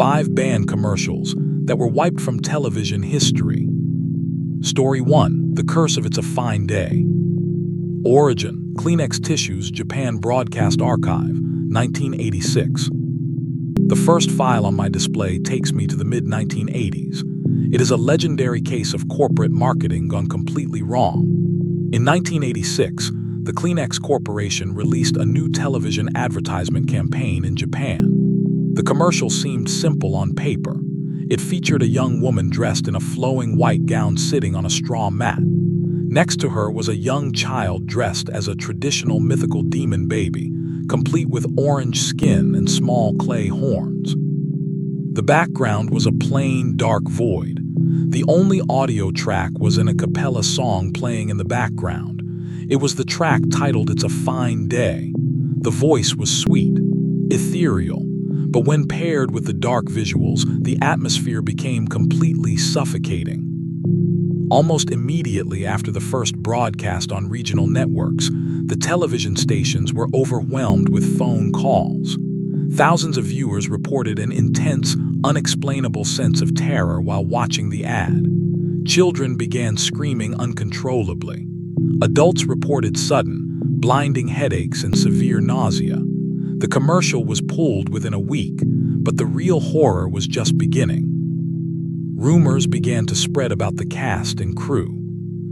5 banned commercials that were wiped from television history. Story 1. The Curse of It's a Fine Day. Origin: Kleenex Tissues, Japan Broadcast Archive, 1986. The first file on my display takes me to the mid-1980s. It is a legendary case of corporate marketing gone completely wrong. In 1986, the Kleenex Corporation released a new television advertisement campaign in Japan. The commercial seemed simple on paper. It featured a young woman dressed in a flowing white gown sitting on a straw mat. Next to her was a young child dressed as a traditional mythical demon baby, complete with orange skin and small clay horns. The background was a plain, dark void. The only audio track was an a cappella song playing in the background. It was the track titled It's a Fine Day. The voice was sweet, ethereal, but when paired with the dark visuals, the atmosphere became completely suffocating. Almost immediately after the first broadcast on regional networks, the television stations were overwhelmed with phone calls. Thousands of viewers reported an intense, unexplainable sense of terror while watching the ad. Children began screaming uncontrollably. Adults reported sudden, blinding headaches and severe nausea. The commercial was pulled within a week, but the real horror was just beginning. Rumors began to spread about the cast and crew.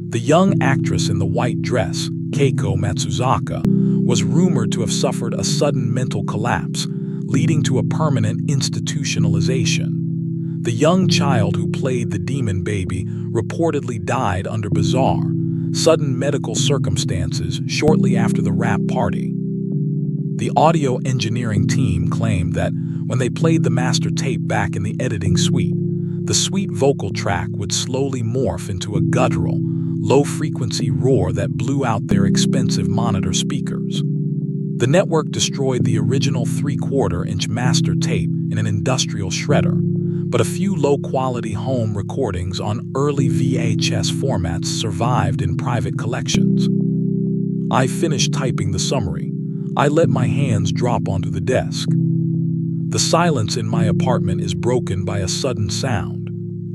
The young actress in the white dress, Keiko Matsuzaka, was rumored to have suffered a sudden mental collapse, leading to a permanent institutionalization. The young child who played the demon baby reportedly died under bizarre, sudden medical circumstances shortly after the wrap party. The audio engineering team claimed that when they played the master tape back in the editing suite, the sweet vocal track would slowly morph into a guttural, low-frequency roar that blew out their expensive monitor speakers. The network destroyed the original 3/4-inch master tape in an industrial shredder, but a few low-quality home recordings on early VHS formats survived in private collections. I finished typing the summary. I let my hands drop onto the desk. The silence in my apartment is broken by a sudden sound.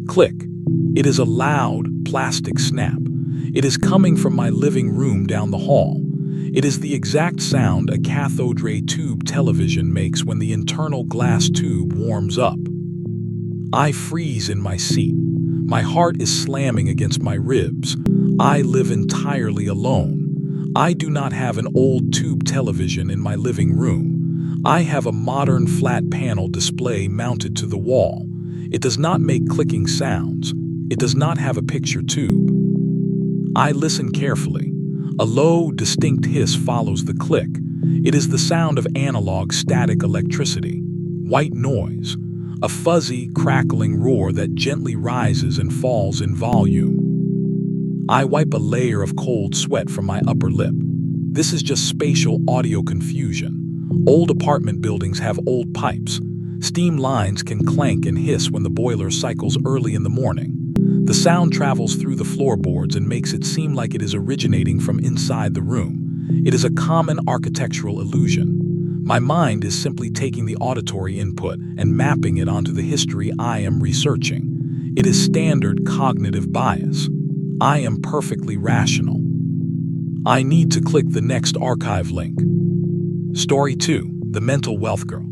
Click. It is a loud, plastic snap. It is coming from my living room down the hall. It is the exact sound a cathode ray tube television makes when the internal glass tube warms up. I freeze in my seat. My heart is slamming against my ribs. I live entirely alone. I do not have an old tube television in my living room. I have a modern flat panel display mounted to the wall. It does not make clicking sounds. It does not have a picture tube. I listen carefully. A low, distinct hiss follows the click. It is the sound of analog static electricity. White noise. A fuzzy, crackling roar that gently rises and falls in volume. I wipe a layer of cold sweat from my upper lip. This is just spatial audio confusion. Old apartment buildings have old pipes. Steam lines can clank and hiss when the boiler cycles early in the morning. The sound travels through the floorboards and makes it seem like it is originating from inside the room. It is a common architectural illusion. My mind is simply taking the auditory input and mapping it onto the history I am researching. It is standard cognitive bias. I am perfectly rational. I need to click the next archive link. Story 2. The Mental Wealth Girl.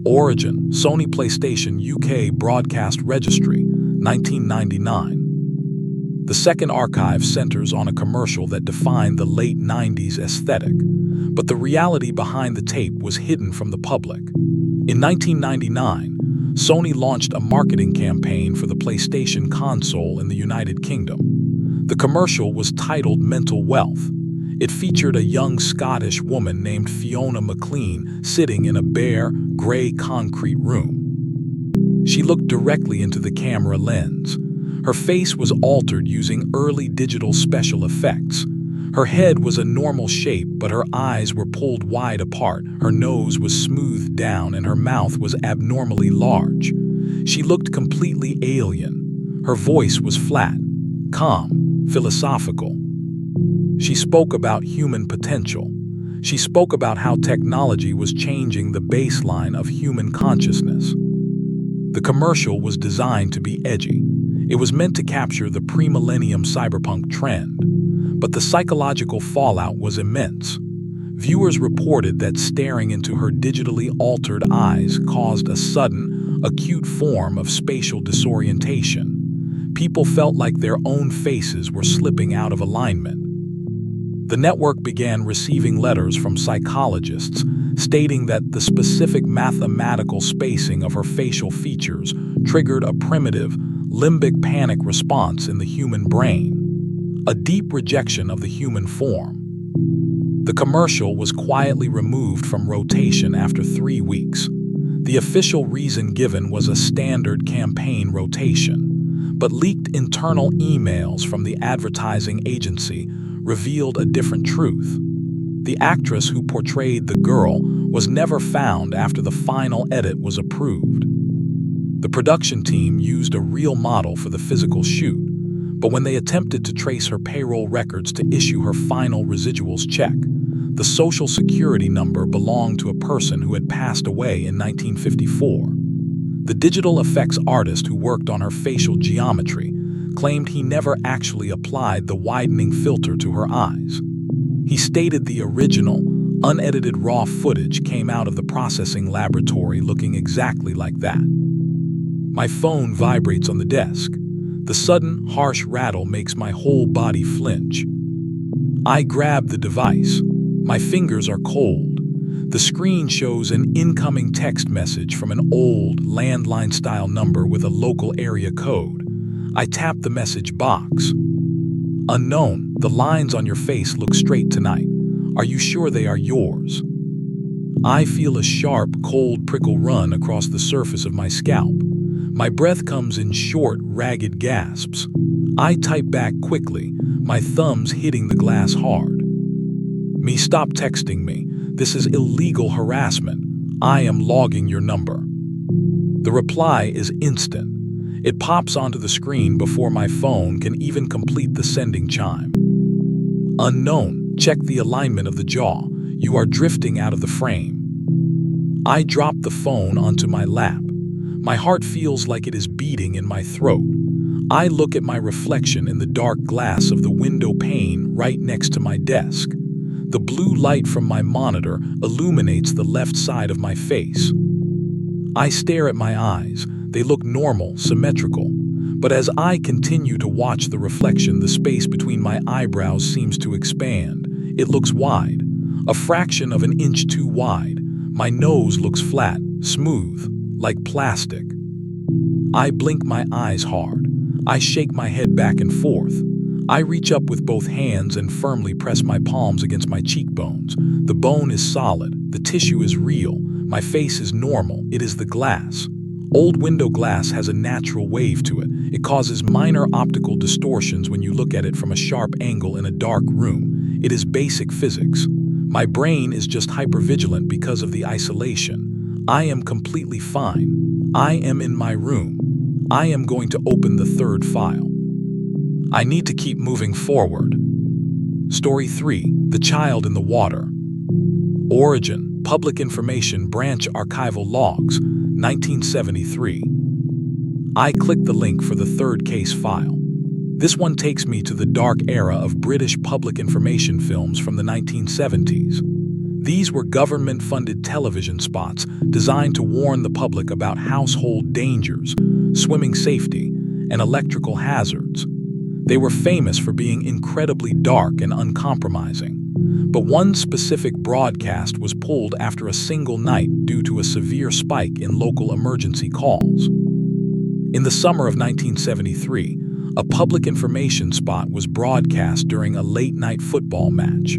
Origin: Sony PlayStation UK Broadcast Registry, 1999. The second archive centers on a commercial that defined the late 90s aesthetic, but the reality behind the tape was hidden from the public. In 1999, Sony launched a marketing campaign for the PlayStation console in the United Kingdom. The commercial was titled Mental Wealth. It featured a young Scottish woman named Fiona McLean sitting in a bare, gray concrete room. She looked directly into the camera lens. Her face was altered using early digital special effects. Her head was a normal shape, but her eyes were pulled wide apart, her nose was smoothed down, and her mouth was abnormally large. She looked completely alien. Her voice was flat, calm, philosophical. She spoke about human potential. She spoke about how technology was changing the baseline of human consciousness. The commercial was designed to be edgy. It was meant to capture the pre-millennium cyberpunk trend, but the psychological fallout was immense. Viewers reported that staring into her digitally altered eyes caused a sudden, acute form of spatial disorientation. People felt like their own faces were slipping out of alignment. The network began receiving letters from psychologists stating that the specific mathematical spacing of her facial features triggered a primitive, limbic panic response in the human brain, a deep rejection of the human form. The commercial was quietly removed from rotation after 3 weeks. The official reason given was a standard campaign rotation, but leaked internal emails from the advertising agency revealed a different truth. The actress who portrayed the girl was never found after the final edit was approved. The production team used a real model for the physical shoot, but when they attempted to trace her payroll records to issue her final residuals check, the social security number belonged to a person who had passed away in 1954. The digital effects artist who worked on her facial geometry claimed he never actually applied the widening filter to her eyes. He stated the original, unedited raw footage came out of the processing laboratory looking exactly like that. My phone vibrates on the desk. The sudden, harsh rattle makes my whole body flinch. I grab the device. My fingers are cold. The screen shows an incoming text message from an old, landline-style number with a local area code. I tap the message box. Unknown, the lines on your face look straight tonight. Are you sure they are yours? I feel a sharp, cold prickle run across the surface of my scalp. My breath comes in short, ragged gasps. I type back quickly, my thumbs hitting the glass hard. Me, stop texting me. This is illegal harassment. I am logging your number. The reply is instant. It pops onto the screen before my phone can even complete the sending chime. Unknown, check the alignment of the jaw. You are drifting out of the frame. I drop the phone onto my lap. My heart feels like it is beating in my throat. I look at my reflection in the dark glass of the window pane right next to my desk. The blue light from my monitor illuminates the left side of my face. I stare at my eyes. They look normal, symmetrical. But as I continue to watch the reflection, the space between my eyebrows seems to expand. It looks wide, a fraction of an inch too wide. My nose looks flat, smooth, like plastic. I blink my eyes hard. I shake my head back and forth. I reach up with both hands and firmly press my palms against my cheekbones. The bone is solid. The tissue is real. My face is normal. It is the glass. Old window glass has a natural wave to it. It causes minor optical distortions when you look at it from a sharp angle in a dark room. It is basic physics. My brain is just hypervigilant because of the isolation. I am completely fine. I am in my room. I am going to open the third file. I need to keep moving forward. Story 3. The Child in the Water. Origin: Public Information Branch Archival Logs, 1973. I click the link for the third case file. This one takes me to the dark era of British public information films from the 1970s. These were government-funded television spots designed to warn the public about household dangers, swimming safety, and electrical hazards. They were famous for being incredibly dark and uncompromising. But one specific broadcast was pulled after a single night due to a severe spike in local emergency calls. In the summer of 1973, a public information spot was broadcast during a late-night football match.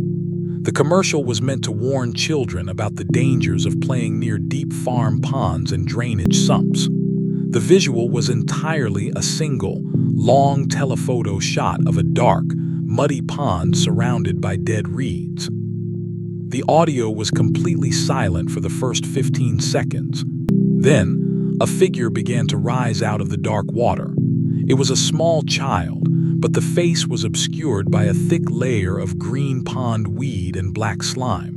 The commercial was meant to warn children about the dangers of playing near deep farm ponds and drainage sumps. The visual was entirely a single, long telephoto shot of a dark, muddy pond surrounded by dead reeds. The audio was completely silent for the first 15 seconds. Then, a figure began to rise out of the dark water. It was a small child, but the face was obscured by a thick layer of green pond weed and black slime.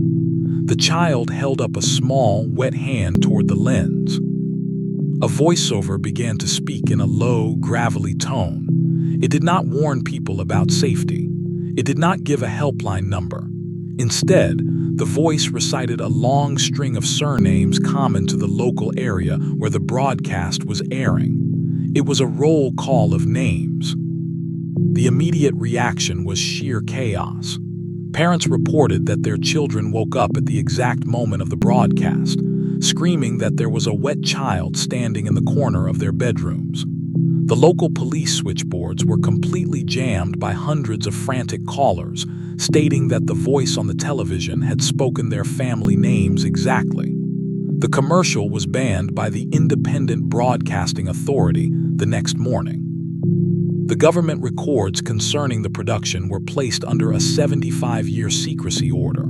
The child held up a small, wet hand toward the lens. A voiceover began to speak in a low, gravelly tone. It did not warn people about safety. It did not give a helpline number. Instead, the voice recited a long string of surnames common to the local area where the broadcast was airing. It was a roll call of names. The immediate reaction was sheer chaos. Parents reported that their children woke up at the exact moment of the broadcast, screaming that there was a wet child standing in the corner of their bedrooms. The local police switchboards were completely jammed by hundreds of frantic callers, stating that the voice on the television had spoken their family names exactly. The commercial was banned by the Independent Broadcasting Authority the next morning. The government records concerning the production were placed under a 75-year secrecy order.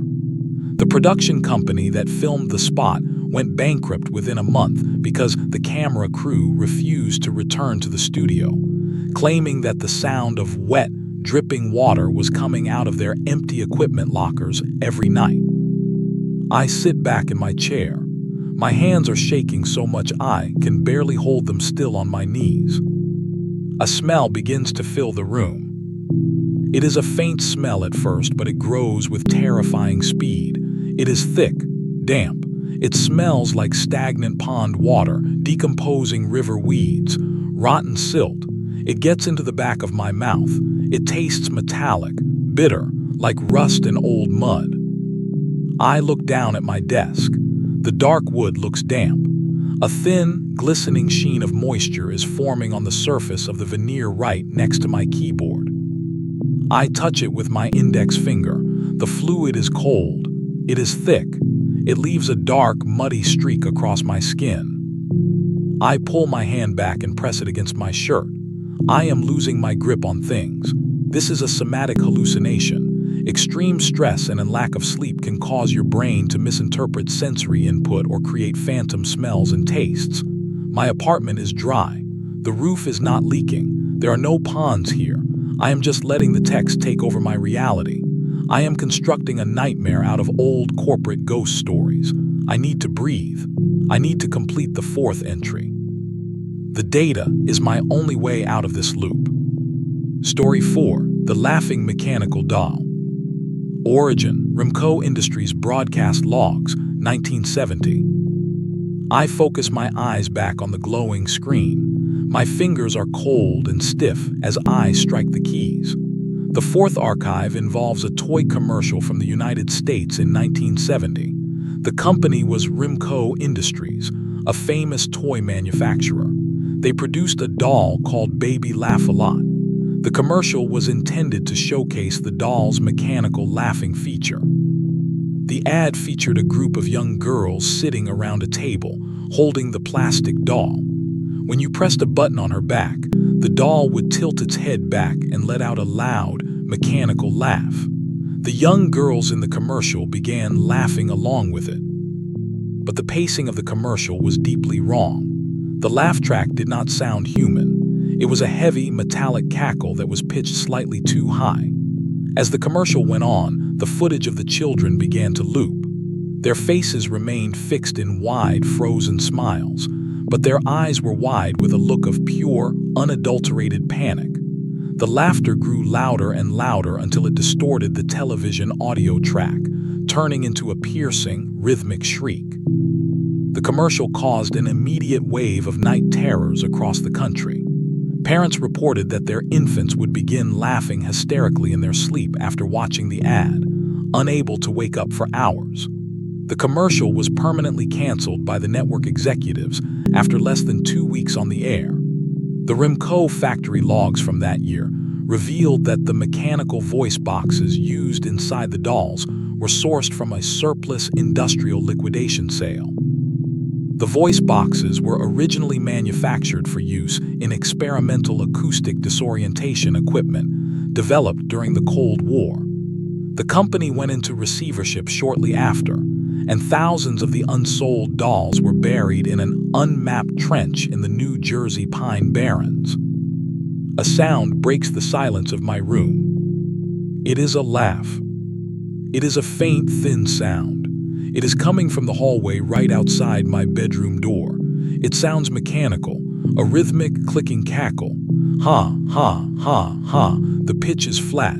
The production company that filmed the spot went bankrupt within a month because the camera crew refused to return to the studio, claiming that the sound of wet, dripping water was coming out of their empty equipment lockers every night. I sit back in my chair. My hands are shaking so much I can barely hold them still on my knees. A smell begins to fill the room. It is a faint smell at first, but it grows with terrifying speed. It is thick, damp. It smells like stagnant pond water, decomposing river weeds, rotten silt. It gets into the back of my mouth. It tastes metallic, bitter, like rust and old mud. I look down at my desk. The dark wood looks damp. A thin, glistening sheen of moisture is forming on the surface of the veneer right next to my keyboard. I touch it with my index finger. The fluid is cold. It is thick. It leaves a dark, muddy streak across my skin. I pull my hand back and press it against my shirt. I am losing my grip on things. This is a somatic hallucination. Extreme stress and a lack of sleep can cause your brain to misinterpret sensory input or create phantom smells and tastes. My apartment is dry. The roof is not leaking. There are no ponds here. I am just letting the text take over my reality. I am constructing a nightmare out of old corporate ghost stories. I need to breathe. I need to complete the fourth entry. The data is my only way out of this loop. Story 4. The Laughing Mechanical Doll. Origin, Rimco Industries Broadcast Logs, 1970. I focus my eyes back on the glowing screen. My fingers are cold and stiff as I strike the keys. The fourth archive involves a toy commercial from the United States in 1970. The company was Rimco Industries, a famous toy manufacturer. They produced a doll called Baby Laugh-A-Lot. The commercial was intended to showcase the doll's mechanical laughing feature. The ad featured a group of young girls sitting around a table, holding the plastic doll. When you pressed a button on her back, the doll would tilt its head back and let out a loud, mechanical laugh. The young girls in the commercial began laughing along with it. But the pacing of the commercial was deeply wrong. The laugh track did not sound human. It was a heavy, metallic cackle that was pitched slightly too high. As the commercial went on, the footage of the children began to loop. Their faces remained fixed in wide, frozen smiles, but their eyes were wide with a look of pure, unadulterated panic. The laughter grew louder and louder until it distorted the television audio track, turning into a piercing, rhythmic shriek. The commercial caused an immediate wave of night terrors across the country. Parents reported that their infants would begin laughing hysterically in their sleep after watching the ad, unable to wake up for hours. The commercial was permanently canceled by the network executives after less than 2 weeks on the air. The Rimco factory logs from that year revealed that the mechanical voice boxes used inside the dolls were sourced from a surplus industrial liquidation sale. The voice boxes were originally manufactured for use in experimental acoustic disorientation equipment developed during the Cold War. The company went into receivership shortly after, and thousands of the unsold dolls were buried in an unmapped trench in the New Jersey Pine Barrens. A sound breaks the silence of my room. It is a laugh. It is a faint, thin sound. It is coming from the hallway right outside my bedroom door. It sounds mechanical, a rhythmic, clicking cackle. Ha, ha, ha, ha. The pitch is flat,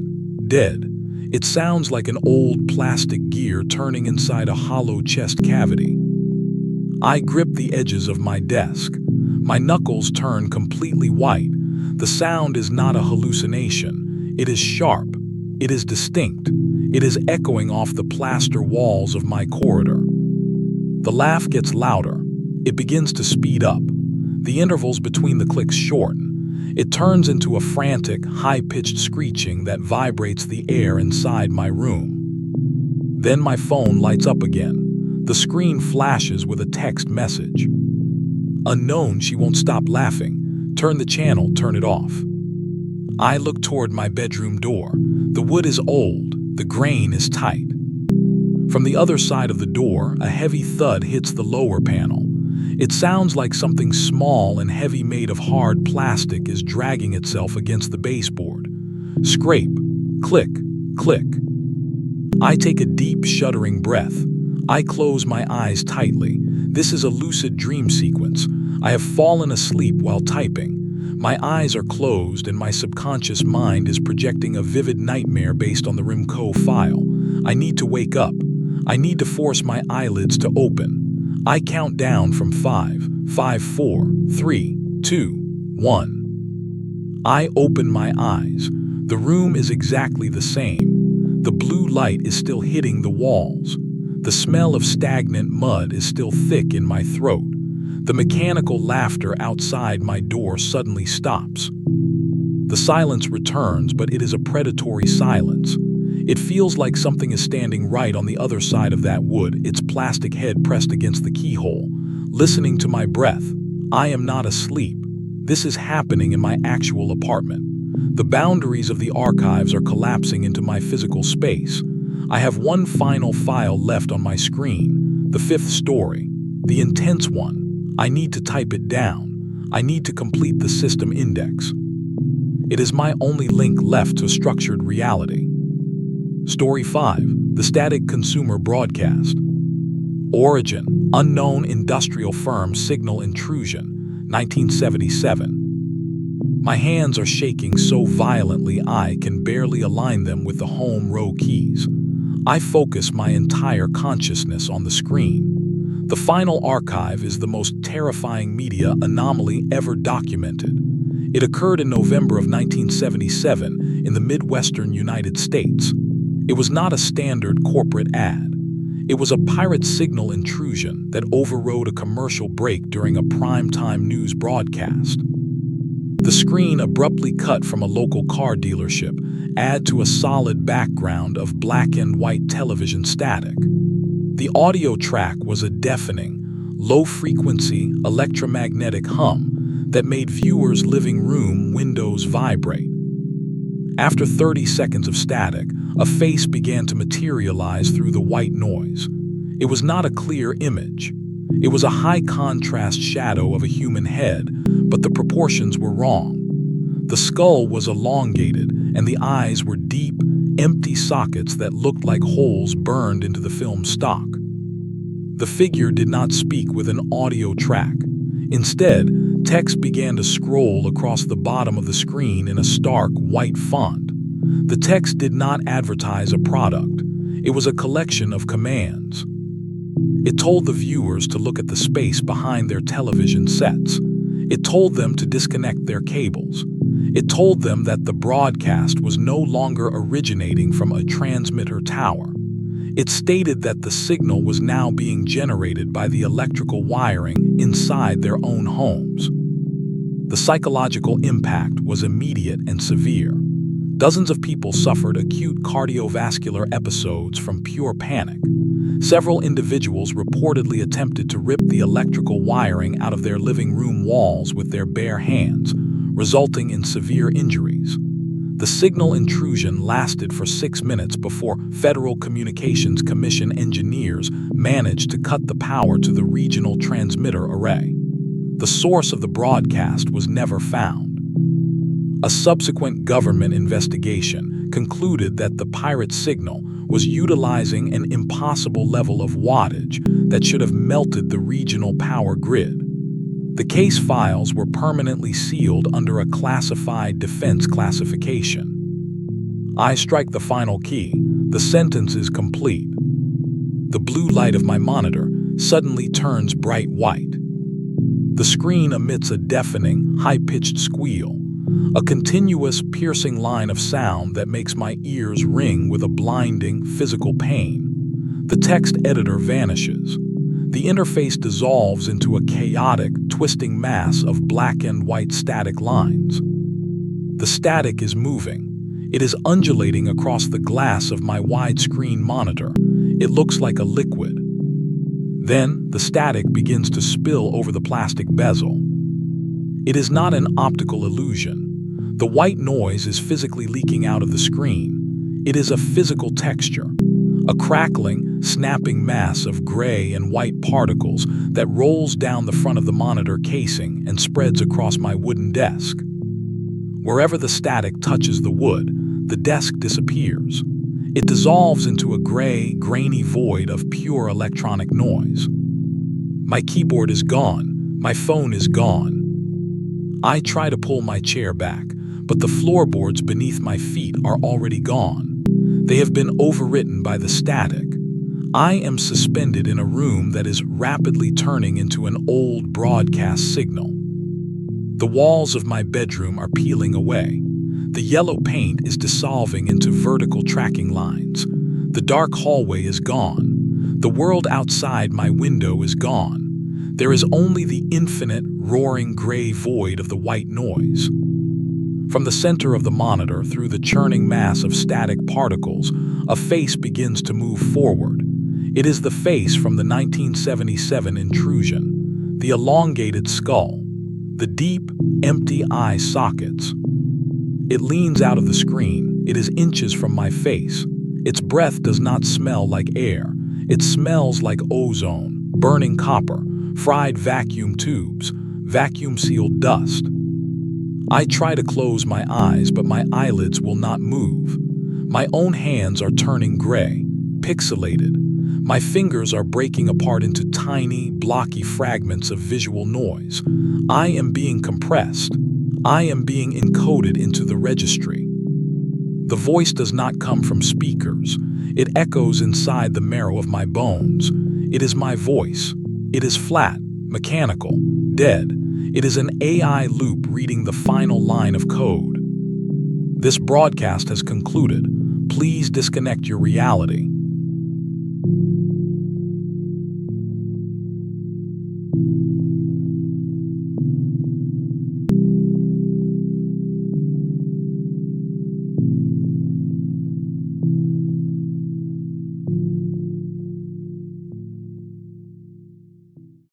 dead. It sounds like an old plastic gear turning inside a hollow chest cavity. I grip the edges of my desk. My knuckles turn completely white. The sound is not a hallucination. It is sharp. It is distinct. It is echoing off the plaster walls of my corridor. The laugh gets louder. It begins to speed up. The intervals between the clicks shorten. It turns into a frantic, high-pitched screeching that vibrates the air inside my room. Then my phone lights up again. The screen flashes with a text message. Unknown, she won't stop laughing. Turn the channel, turn it off. I look toward my bedroom door. The wood is old. The grain is tight. From the other side of the door, a heavy thud hits the lower panel. It sounds like something small and heavy made of hard plastic is dragging itself against the baseboard. Scrape, click, click. I take a deep, shuddering breath. I close my eyes tightly. This is a lucid dream sequence. I have fallen asleep while typing. My eyes are closed and my subconscious mind is projecting a vivid nightmare based on the Rimco file. I need to wake up. I need to force my eyelids to open. I count down from 5, 4, 3, 2, 1. I open my eyes. The room is exactly the same. The blue light is still hitting the walls. The smell of stagnant mud is still thick in my throat. The mechanical laughter outside my door suddenly stops. The silence returns, but it is a predatory silence. It feels like something is standing right on the other side of that wood, its plastic head pressed against the keyhole, listening to my breath. I am not asleep. This is happening in my actual apartment. The boundaries of the archives are collapsing into my physical space. I have one final file left on my screen, the 5th story, the intense one. I need to type it down. I need to complete the system index. It is my only link left to structured reality. Story 5, the static consumer broadcast. Origin, unknown industrial firm signal intrusion, 1977. My hands are shaking so violently I can barely align them with the home row keys. I focus my entire consciousness on the screen. The final archive is the most terrifying media anomaly ever documented. It occurred in November of 1977 in the Midwestern United States. It was not a standard corporate ad. It was a pirate signal intrusion that overrode a commercial break during a primetime news broadcast. The screen abruptly cut from a local car dealership, add to a solid background of black and white television static. The audio track was a deafening, low-frequency electromagnetic hum that made viewers' living room windows vibrate. After 30 seconds of static, a face began to materialize through the white noise. It was not a clear image. It was a high-contrast shadow of a human head, but the proportions were wrong. The skull was elongated, and the eyes were deep, empty sockets that looked like holes burned into the film stock. The figure did not speak with an audio track. Instead, text began to scroll across the bottom of the screen in a stark white font. The text did not advertise a product. It was a collection of commands. It told the viewers to look at the space behind their television sets. It told them to disconnect their cables. It told them that the broadcast was no longer originating from a transmitter tower. It stated that the signal was now being generated by the electrical wiring inside their own homes. The psychological impact was immediate and severe. Dozens of people suffered acute cardiovascular episodes from pure panic. Several individuals reportedly attempted to rip the electrical wiring out of their living room walls with their bare hands, resulting in severe injuries. The signal intrusion lasted for 6 minutes before Federal Communications Commission engineers managed to cut the power to the regional transmitter array. The source of the broadcast was never found. A subsequent government investigation concluded that the pirate signal was utilizing an impossible level of wattage that should have melted the regional power grid. The case files were permanently sealed under a classified defense classification. I strike the final key. The sentence is complete. The blue light of my monitor suddenly turns bright white. The screen emits a deafening, high-pitched squeal, a continuous, piercing line of sound that makes my ears ring with a blinding, physical pain. The text editor vanishes. The interface dissolves into a chaotic, twisting mass of black and white static lines. The static is moving. It is undulating across the glass of my widescreen monitor. It looks like a liquid. Then, the static begins to spill over the plastic bezel. It is not an optical illusion. The white noise is physically leaking out of the screen. It is a physical texture, a crackling, snapping mass of gray and white particles that rolls down the front of the monitor casing and spreads across my wooden desk. Wherever the static touches the wood, the desk disappears. It dissolves into a gray, grainy void of pure electronic noise. My keyboard is gone. My phone is gone. I try to pull my chair back, but the floorboards beneath my feet are already gone. They have been overwritten by the static. I am suspended in a room that is rapidly turning into an old broadcast signal. The walls of my bedroom are peeling away. The yellow paint is dissolving into vertical tracking lines. The dark hallway is gone. The world outside my window is gone. There is only the infinite, roaring gray void of the white noise. From the center of the monitor, through the churning mass of static particles, a face begins to move forward. It is the face from the 1977 intrusion, the elongated skull, the deep, empty eye sockets. It leans out of the screen. It is inches from my face. Its breath does not smell like air. It smells like ozone, burning copper, fried vacuum tubes, vacuum-sealed dust. I try to close my eyes, but my eyelids will not move. My own hands are turning gray, pixelated. My fingers are breaking apart into tiny, blocky fragments of visual noise. I am being compressed. I am being encoded into the registry. The voice does not come from speakers. It echoes inside the marrow of my bones. It is my voice. It is flat, mechanical, dead. It is an AI loop reading the final line of code. This broadcast has concluded. Please disconnect your reality.